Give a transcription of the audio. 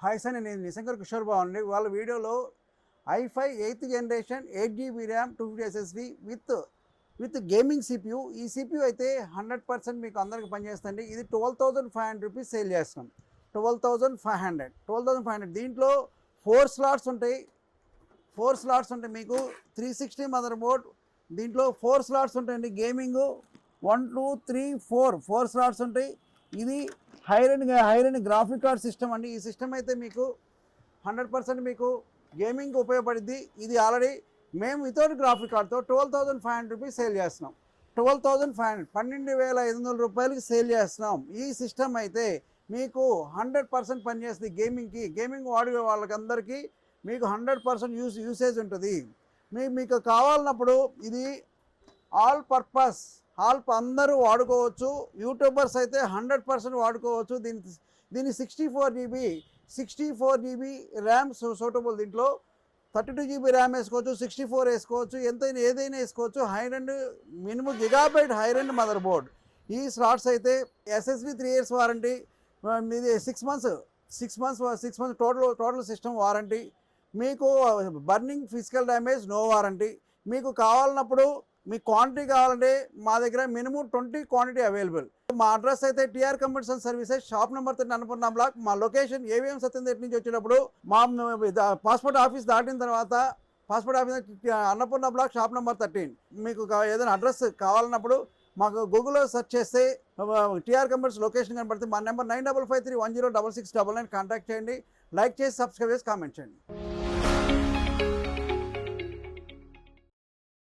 Hi sir, నేను నిశంకర్ కిషోర్ బాగుండి. వాళ్ళ వీడియోలో i5 8th generation 8GB RAM 250 SSD with gaming CPU. ఈ CPU అయితే 100% మీకు అందరికి పనిచేస్తుంది. ఇది 12,500 రూపీస్ సేల్ చేస్తున్నాం. 12,500 దీంట్లో 4 స్లాట్స్ ఉంటాయి. మీకు 360 మదర్ బోర్డ్. దీంట్లో 4 స్లాట్స్ ఉంటాయండి. గేమింగ్ 1 2 3 4 స్లాట్స్ ఉంటాయి. ఇది హైరెండ్ గ్రాఫిక్ కార్డ్ సిస్టమ్ అండి. ఈ సిస్టమ్ అయితే మీకు 100% మీకు గేమింగ్కి ఉపయోగపడుద్ది. ఇది ఆల్రెడీ మేము వితౌట్ గ్రాఫిక్ కార్డ్తో 12,500 రూపీస్ సేల్ చేస్తున్నాం. 12,500 12,500 రూపాయలకి సేల్ చేస్తున్నాం. ఈ సిస్టమ్ అయితే మీకు 100% పనిచేస్తుంది. గేమింగ్ వాడే వాళ్ళకందరికీ మీకు 100% యూసేజ్ ఉంటుంది. మీకు కావాలన్నప్పుడు ఇది ఆల్ పర్పస్ అందరూ వాడుకోవచ్చు. యూట్యూబర్స్ అయితే 100% వాడుకోవచ్చు. దీని 64 GB ర్యామ్ సూటబుల్. దీంట్లో 32 GB ర్యామ్ వేసుకోవచ్చు, 64 వేసుకోవచ్చు, ఏదైనా వేసుకోవచ్చు. Minimum gigabyte high end motherboard. ఈ స్లాట్స్ అయితే SSD 3 years వారంటీ. ఇది 6 months టోటల్ సిస్టమ్ వారంటీ. మీకు burning physical damage no warranty. మీకు కావాలన్నప్పుడు మీకు క్వాంటిటీ కావాలంటే మా దగ్గర మినిమం 20 క్వాంటిటీ అవైలబుల్. మా అడ్రస్ అయితే TR computers and services, shop number 30 Annapurna block. మా లొకేషన్ ఏవిఎం సత్యందేట్ నుంచి వచ్చేటప్పుడు మా పాస్పోర్ట్ ఆఫీస్ దాటిన తర్వాత అన్నపూర్ణ బ్లాక్, షాప్ నెంబర్ 13. మీకు ఏదైనా అడ్రస్ కావాలన్నప్పుడు మాకు గూగుల్లో సెర్చ్ చేస్తే టిఆర్ కంప్యూటర్స్ లొకేషన్ కనబడుతుంది. మా నెంబర్ 9553106699. కాంటాక్ట్ చేయండి. లైక్ చేసి సబ్స్క్రైబ్ చేసి కామెంట్ చేయండి.